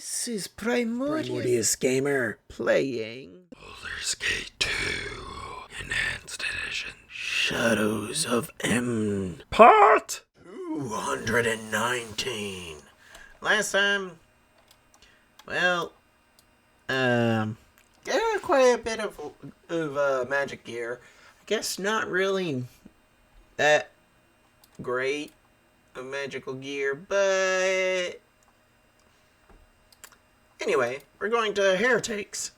This is Primordius Gamer playing Baldur's Gate 2 Enhanced Edition Shadows of Amn Part 219. Last time, got quite a bit of magic gear. I guess not really that great of magical gear, but anyway, we're going to Heretics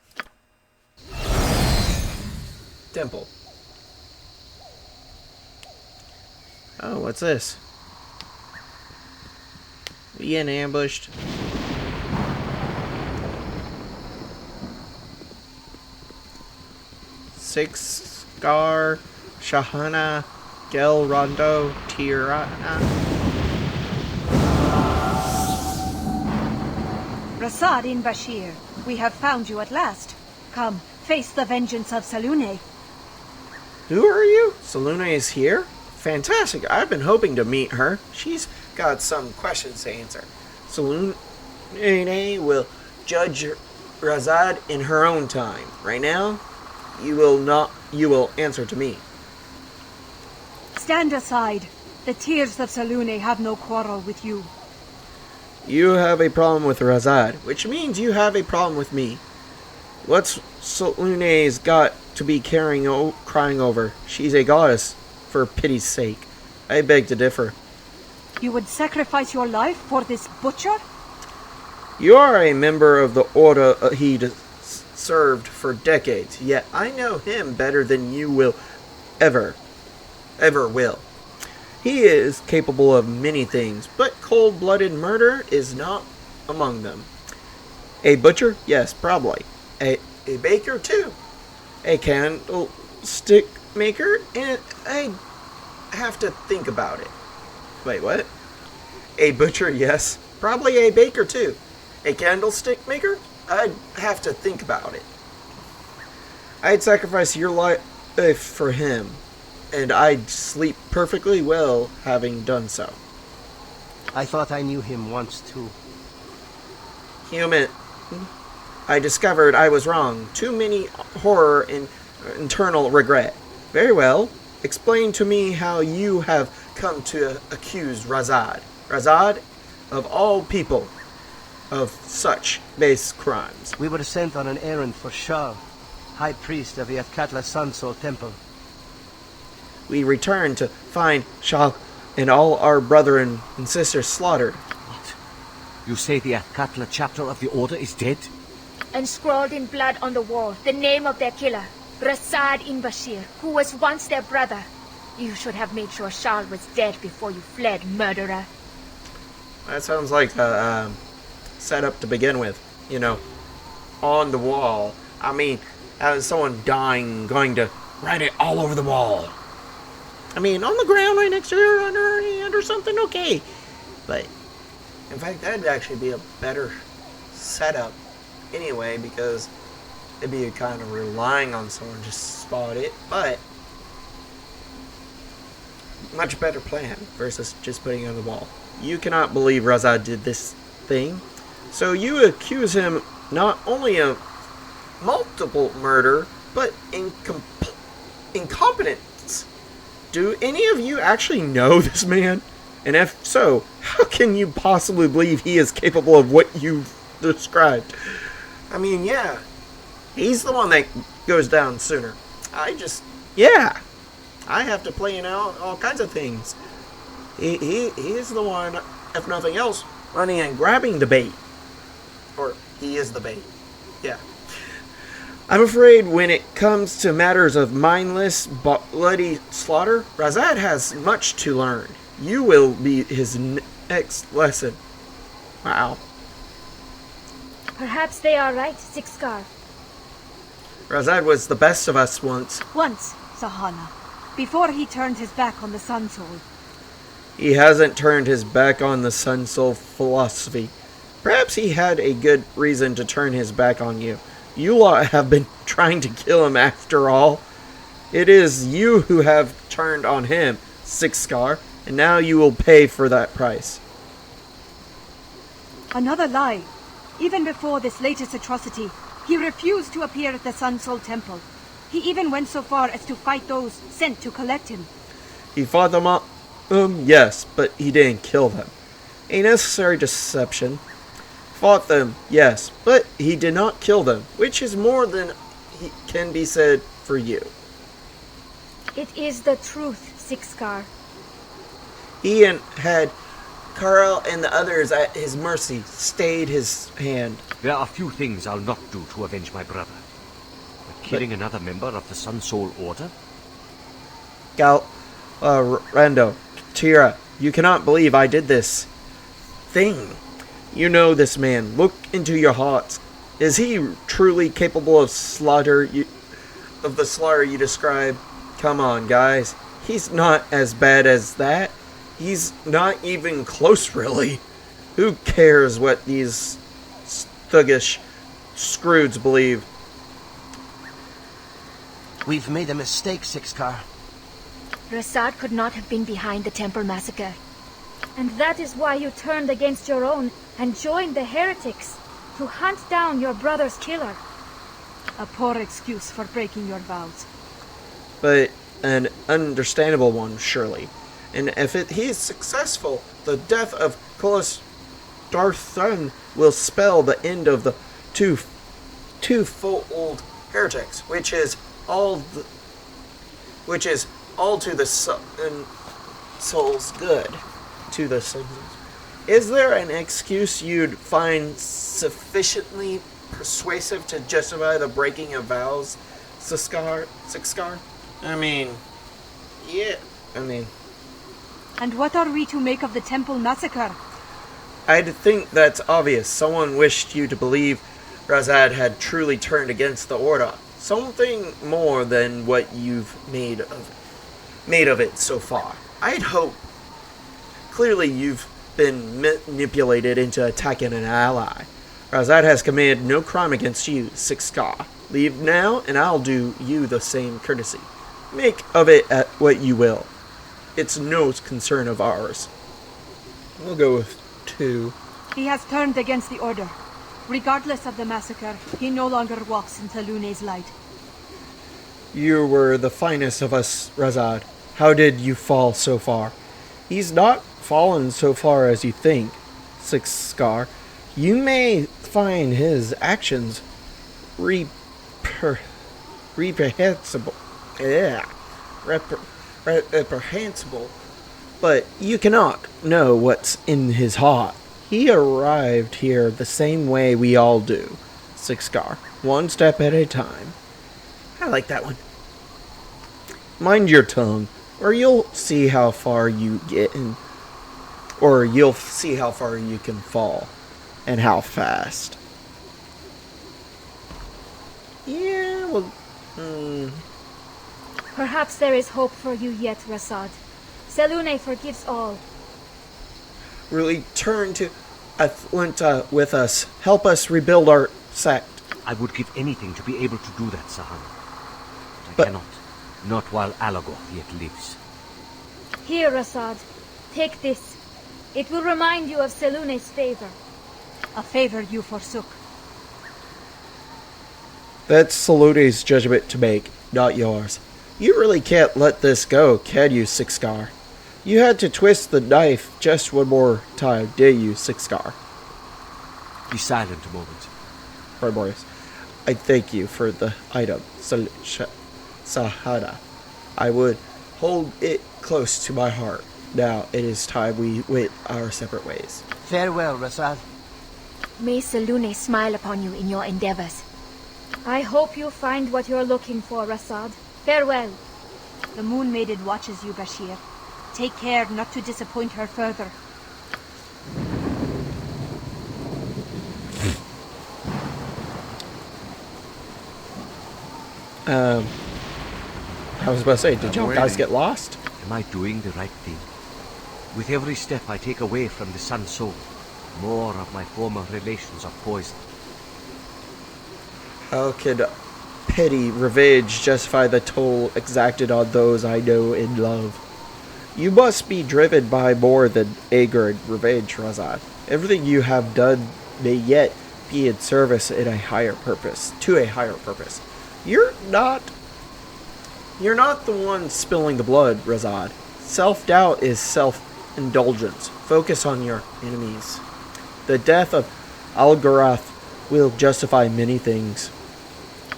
Temple. Oh, what's this? We getting ambushed. Six Scar Shahana Gel Rondo Tirana. Rasaad in Bashir, we have found you at last. Come, face the vengeance of Salune. Who are you? Salune is here? Fantastic. I've been hoping to meet her. She's got some questions to answer. Salune will judge Rasaad in her own time. Right now, you will answer to me. Stand aside. The tears of Salune have no quarrel with you. You have a problem with Rasaad, which means you have a problem with me. What's Salune's got to be crying over? She's a goddess, for pity's sake. I beg to differ. You would sacrifice your life for this butcher? You are a member of the order he served for decades, yet I know him better than you will ever will. He is capable of many things, but cold-blooded murder is not among them. A butcher? Yes, probably. A baker, too. A candlestick maker? And I have to think about it. Wait, what? A butcher? Yes. Probably a baker, too. A candlestick maker? I'd have to think about it. I'd sacrifice your life for him, and I'd sleep perfectly well having done so. I thought I knew him once, too. Human. I discovered I was wrong. Too many horror and internal regret. Very well. Explain to me how you have come to accuse Rasaad. Rasaad, of all people, of such base crimes. We were sent on an errand for Shah, High Priest of the Athkatla Sunsol Temple. We returned to find Shah and all our brethren and sisters slaughtered. What? You say the Athkatla chapter of the Order is dead? And scrawled in blood on the wall the name of their killer, Rasaad in Bashir, who was once their brother. You should have made sure Shah was dead before you fled, murderer. That sounds like a setup to begin with. You know, on the wall. I mean, someone dying, going to write it all over the wall. I mean, on the ground right next to her, under her hand or something, okay. But, in fact, that'd actually be a better setup anyway, because it'd be kind of relying on someone to spot it, but much better plan versus just putting it on the wall. You cannot believe Rasaad did this thing, so you accuse him not only of multiple murder, but incompetence. Do any of you actually know this man? And if so, how can you possibly believe he is capable of what you've described? I mean, yeah, he's the one that goes down sooner. I have to plan out all kinds of things. He is the one, if nothing else, running and grabbing the bait. Or he is the bait. Yeah. I'm afraid when it comes to matters of mindless, bloody slaughter, Rasaad has much to learn. You will be his next lesson. Wow. Perhaps they are right, Sixcar. Rasaad was the best of us once. Once, Sahana. Before he turned his back on the Sun Soul. He hasn't turned his back on the Sun Soul philosophy. Perhaps he had a good reason to turn his back on you. You lot have been trying to kill him after all. It is you who have turned on him, Six Scar, and now you will pay for that price. Another lie. Even before this latest atrocity, he refused to appear at the Sun Soul Temple. He even went so far as to fight those sent to collect him. He fought them up? Yes, but he didn't kill them. A necessary deception. Fought them, yes, but he did not kill them, which is more than can be said for you. It is the truth, Sixcar. He had Carl and the others at his mercy, stayed his hand. There are few things I'll not do to avenge my brother. But killing another member of the Sun Soul Order? Rando, Tira, you cannot believe I did this thing. You know this man. Look into your hearts. Is he truly capable of the slaughter you describe? Come on, guys. He's not as bad as that. He's not even close, really. Who cares what these thuggish Scroods believe? We've made a mistake, Sixcar. Rasaad could not have been behind the temple massacre. And that is why you turned against your own and joined the heretics to hunt down your brother's killer. A poor excuse for breaking your vows. But an understandable one, surely. And if he is successful, the death of Colas Darthun will spell the end of the two-fold heretics, which is all to the soul's good. To the soul's. Is there an excuse you'd find sufficiently persuasive to justify the breaking of vows, Sixcar? And what are we to make of the temple massacre? I'd think that's obvious. Someone wished you to believe Rasaad had truly turned against the Order. Something more than what you've made of it so far. I'd hope. Clearly you've been manipulated into attacking an ally. Rasaad has committed no crime against you, Sixcar. Leave now, and I'll do you the same courtesy. Make of it what you will. It's no concern of ours. We'll go with 2. He has turned against the Order. Regardless of the massacre, he no longer walks in Lune's light. You were the finest of us, Rasaad. How did you fall so far? He's not fallen so far as you think, Sixcar. You may find his actions reprehensible. Reprehensible. But you cannot know what's in his heart. He arrived here the same way we all do, Sixcar. One step at a time. I like that one. Mind your tongue, or you'll see how far you get in. Or you'll see how far you can fall. And how fast. Yeah, well... Perhaps there is hope for you yet, Rasaad. Selune forgives all. Return to Atlanta with us. Help us rebuild our sect. I would give anything to be able to do that, Sahan. But I cannot. Not while Alagor yet lives. Here, Rasaad. Take this. It will remind you of Selune's favor. A favor you forsook. That's Salute's judgment to make, not yours. You really can't let this go, can you, Sixcar? You had to twist the knife just one more time, did you, Sixcar? Be silent a moment. Primordius. I thank you for the item, Sahana. I would hold it close to my heart. Now it is time we went our separate ways. Farewell, Rasaad. May Selune smile upon you in your endeavors. I hope you find what you're looking for, Rasaad. Farewell. The Moon Maiden watches you, Bashir. Take care not to disappoint her further. I was about to say, did y'all guys get lost? Am I doing the right thing? With every step I take away from the Sun Soul, more of my former relations are poisoned. How could petty revenge justify the toll exacted on those I know and love? You must be driven by more than anger and revenge, Rasaad. Everything you have done may yet be in service in a higher purpose, to a higher purpose. You're not the one spilling the blood, Rasaad. Self-doubt is self-indulgence. Focus on your enemies. The death of Algarath will justify many things.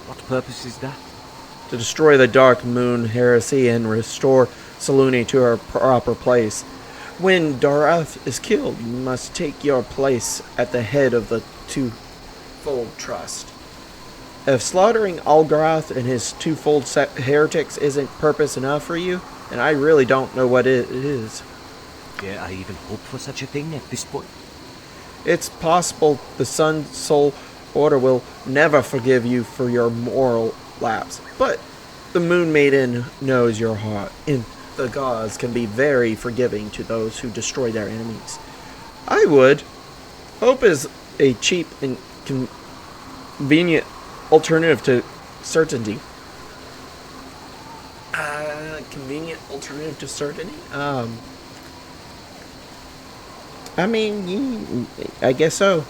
What purpose is that? To destroy the Dark Moon heresy and restore Selûne to her proper place. When Darath is killed, you must take your place at the head of the twofold trust. If slaughtering Algarath and his twofold heretics isn't purpose enough for you, then I really don't know what it is. Dare I even hope for such a thing at this point? It's possible the Sun Soul Order will never forgive you for your moral lapse, but the Moon Maiden knows your heart, and the gods can be very forgiving to those who destroy their enemies. I would. Hope is a cheap and convenient alternative to certainty. Convenient alternative to certainty? I mean, I guess so.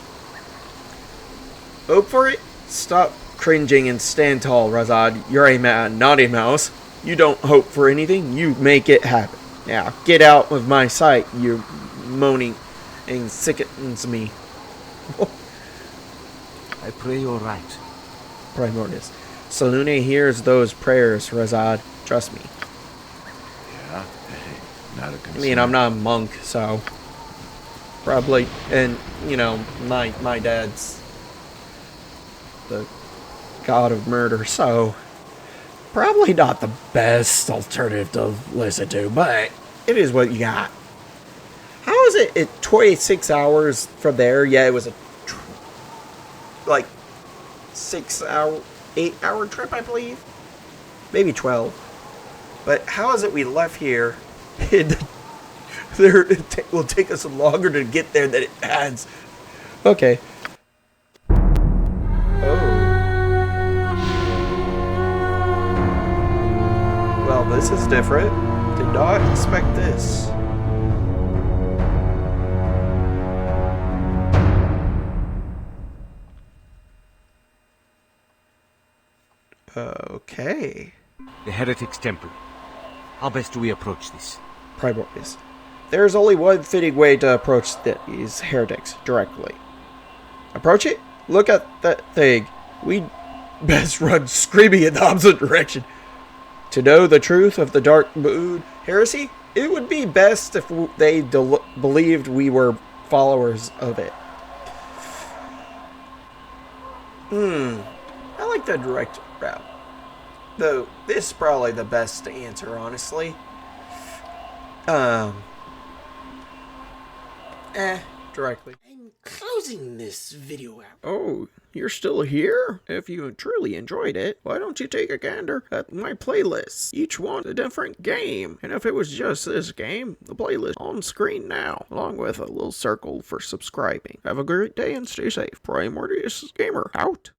Hope for it? Stop cringing and stand tall, Rasaad. You're a man, not a mouse. You don't hope for anything, you make it happen. Now, get out of my sight, you moaning and sickens me. I pray you're right. Primordius. Selûne hears those prayers, Rasaad. Trust me. Yeah, hey, not a concern. I mean, I'm not a monk, so... Probably, and, you know, my dad's the god of murder, so... Probably not the best alternative to listen to, but it is what you got. How is it at 26 hours from there? Yeah, it was a, like, 8-hour trip, I believe? Maybe 12. But how is it we left here and it will take us longer to get there than it has? Okay. Well, this is different. Did not expect this. Okay. The Heretics' Temple. How best do we approach this? Primordius. There's only one fitting way to approach these heretics directly. Approach it? Look at that thing. We'd best run screaming in the opposite direction. To know the truth of the Dark Moon heresy, it would be best if they believed we were followers of it. I like the direct route. Though, this is probably the best answer, honestly. Directly. I'm closing this video out. Oh, you're still here? If you truly enjoyed it, why don't you take a gander at my playlist? Each one a different game. And if it was just this game, the playlist on screen now, along with a little circle for subscribing. Have a great day and stay safe. Primordius Gamer out.